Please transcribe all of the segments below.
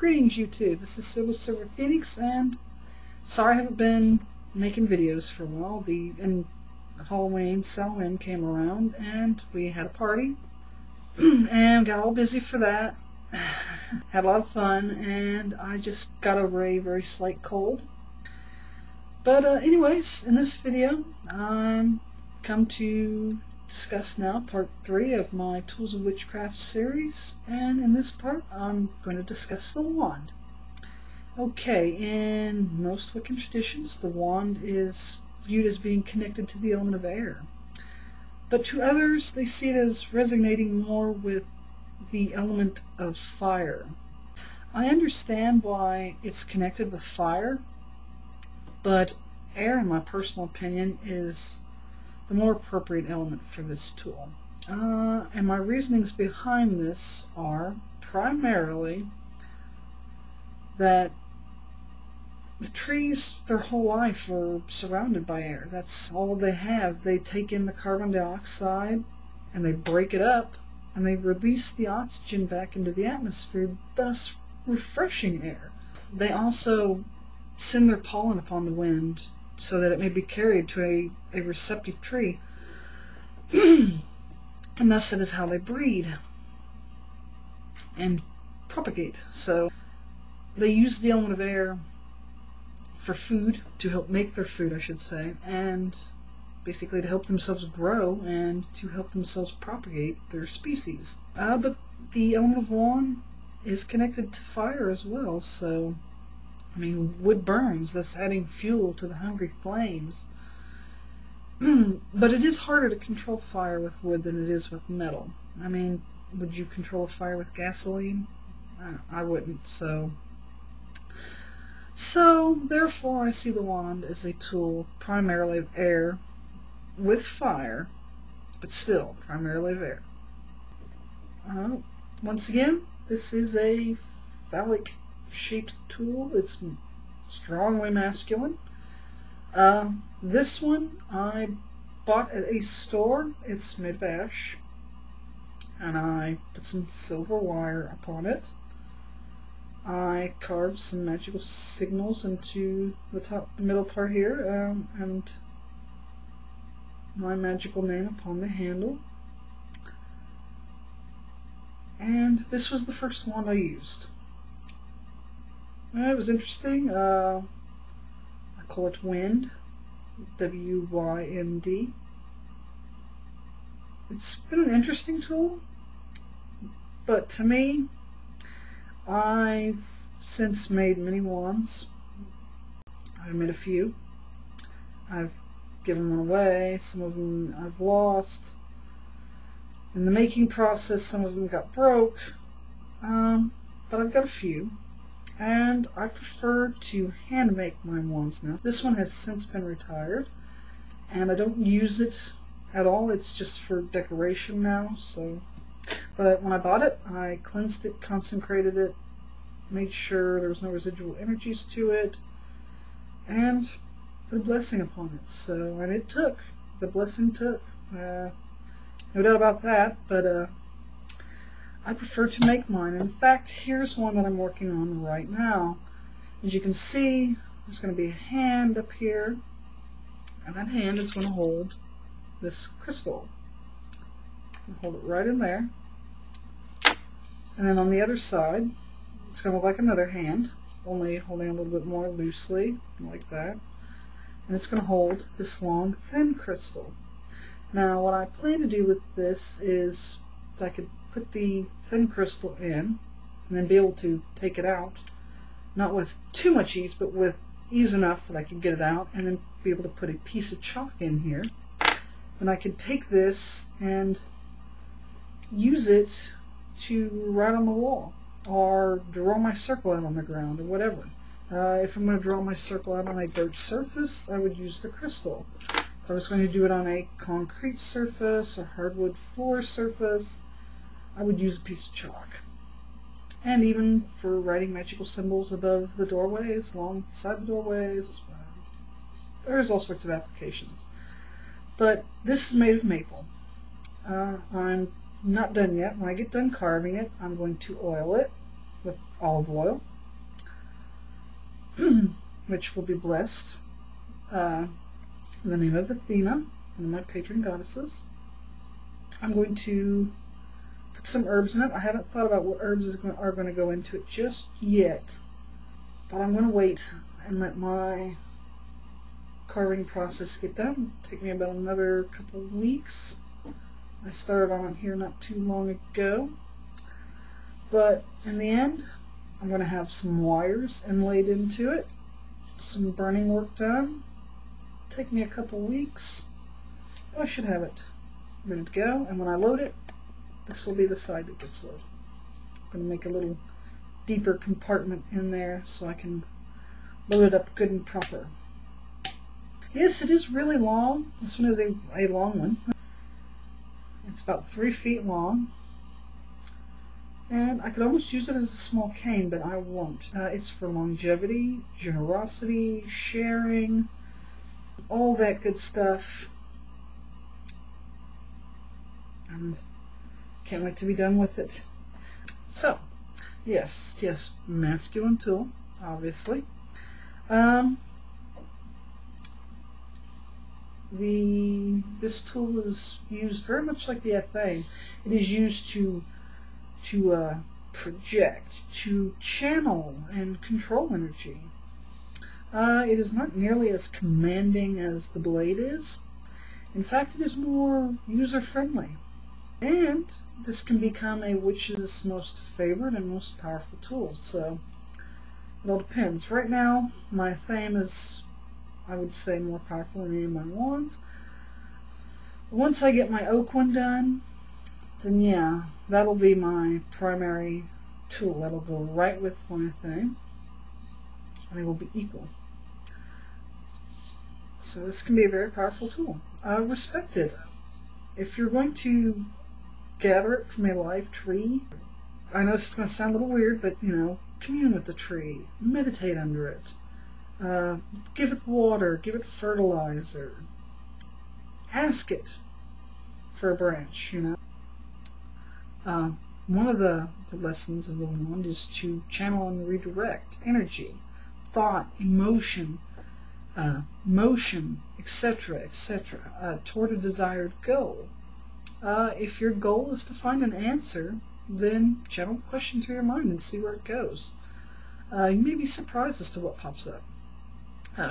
Greetings YouTube, this is Silver Phoenix, and sorry I haven't been making videos for a while. And Halloween came around and we had a party and got all busy for that. Had a lot of fun, and I just got over a very slight cold. But anyways, in this video I'm come to discuss now part 3 of my Tools of Witchcraft series, and in this part I'm going to discuss the wand. Okay, in most Wiccan traditions the wand is viewed as being connected to the element of air, but to others they see it as resonating more with the element of fire. I understand why it's connected with fire, but air, in my personal opinion, is the more appropriate element for this tool. And my reasonings behind this are primarily that the trees, their whole life, are surrounded by air. That's all they have. They take in the carbon dioxide and they break it up and they release the oxygen back into the atmosphere, thus refreshing air. They also send their pollen upon the wind so that it may be carried to a receptive tree, and thus that is how they breed and propagate. So they use the element of air for food, to help make their food, I should say, and basically to help themselves grow and to help themselves propagate their species. But the element of wand is connected to fire as well, so I mean, wood burns, thus adding fuel to the hungry flames. But it is harder to control fire with wood than it is with metal. I mean, would you control a fire with gasoline? I wouldn't, so therefore I see the wand as a tool primarily of air with fire, but still primarily of air. Once again, this is a phallic shaped tool. It's strongly masculine. This one I bought at a store. It's made of ash, and I put some silver wire upon it. I carved some magical signals into the middle part here, and my magical name upon the handle. And this was the first wand I used. It was interesting. I call it Wind, W-Y-N-D. It's been an interesting tool, but to me, I've since made many wands. I've made a few. I've given one away. Some of them I've lost. In the making process, some of them got broke, but I've got a few. And I prefer to hand make my wands now. This one has since been retired, and I don't use it at all. It's just for decoration now. But when I bought it, I cleansed it, consecrated it, made sure there was no residual energies to it, and put a blessing upon it. And it took. The blessing took. No doubt about that. But I prefer to make mine. In fact, here's one that I'm working on right now. As you can see, there's going to be a hand up here, and that hand is going to hold this crystal. Hold it right in there. And then on the other side, it's going to look like another hand, only holding a little bit more loosely, like that. And it's going to hold this long, thin crystal. Now, what I plan to do with this is I could put the thin crystal in and then be able to take it out, not with too much ease, but with ease enough that I could get it out, and then be able to put a piece of chalk in here. And I could take this and use it to write on the wall, or draw my circle out on the ground, or whatever. If I'm going to draw my circle out on a dirt surface, I would use the crystal. If I was going to do it on a concrete surface or hardwood floor surface, I would use a piece of chalk. And even for writing magical symbols above the doorways, alongside the doorways, there's all sorts of applications. But this is made of maple. I'm not done yet. When I get done carving it, I'm going to oil it with olive oil. which will be blessed in the name of Athena, one of my patron goddesses. I'm going to put some herbs in it. I haven't thought about what herbs are going to go into it just yet, but I'm going to wait and let my carving process get done. It'll take me about another couple of weeks. I started on it here not too long ago, but in the end I'm going to have some wires inlaid into it, some burning work done. It'll take me a couple weeks, but I should have it ready to go, and when I load it, this will be the side that gets loaded. I'm going to make a little deeper compartment in there so I can load it up good and proper. Yes, it is really long. This one is a long one. It's about 3 feet long, and I could almost use it as a small cane, but I won't. It's for longevity, generosity, sharing, all that good stuff. And can't wait to be done with it. So, yes, masculine tool, obviously. This tool is used very much like the FA. It is used to project, to channel and control energy. It is not nearly as commanding as the blade is. In fact, it is more user-friendly. And this can become a witch's most favorite and most powerful tool. So it all depends. Right now, my theme is, I would say, more powerful than any of my wands. Once I get my oak one done, then yeah, that'll be my primary tool. That'll go right with my thing, and they will be equal. So this can be a very powerful tool. Respect it. If you're going to gather it from a live tree, I know this is going to sound a little weird, but you know, commune with the tree, meditate under it. Give it water, give it fertilizer, ask it for a branch, you know. One of the lessons of the wand is to channel and redirect energy, thought, emotion, motion, etc., toward a desired goal. If your goal is to find an answer, then channel the question through your mind and see where it goes. You may be surprised as to what pops up.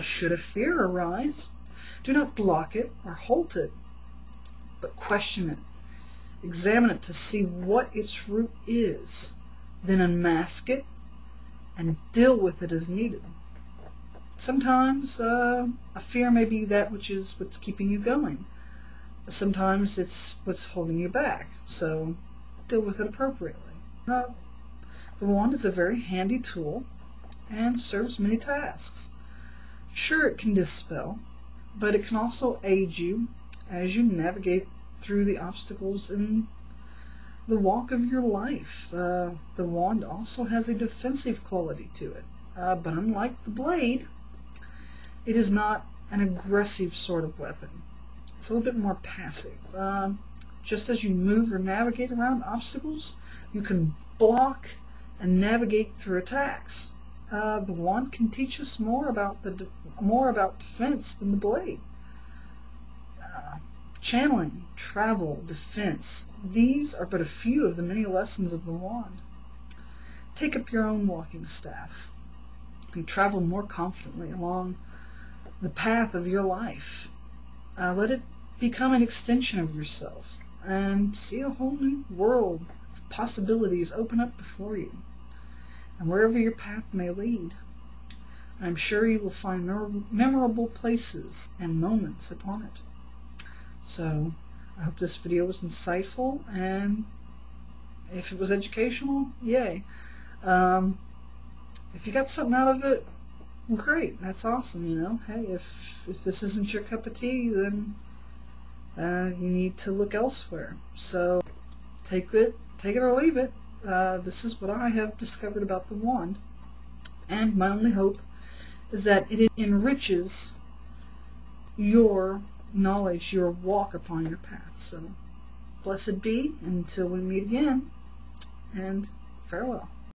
Should a fear arise, do not block it or halt it, but question it. Examine it to see what its root is, then unmask it and deal with it as needed. Sometimes a fear may be that which is what's keeping you going. Sometimes it's what's holding you back, so deal with it appropriately. The wand is a very handy tool and serves many tasks. Sure, it can dispel, but it can also aid you as you navigate through the obstacles in the walk of your life. The wand also has a defensive quality to it, but unlike the blade, it is not an aggressive sort of weapon. It's a little bit more passive. Just as you move or navigate around obstacles, you can block and navigate through attacks. The wand can teach us more about defense than the blade. Channeling, travel, defense, these are but a few of the many lessons of the wand. Take up your own walking staff and travel more confidently along the path of your life. Let it become an extension of yourself and see a whole new world of possibilities open up before you. And wherever your path may lead, I'm sure you will find memorable places and moments upon it. So I hope this video was insightful, and if it was educational, yay. If you got something out of it, great, that's awesome, you know. Hey, if this isn't your cup of tea, then you need to look elsewhere. So take it or leave it. This is what I have discovered about the wand, and my only hope is that it enriches your knowledge, your walk upon your path. So blessed be until we meet again, and farewell.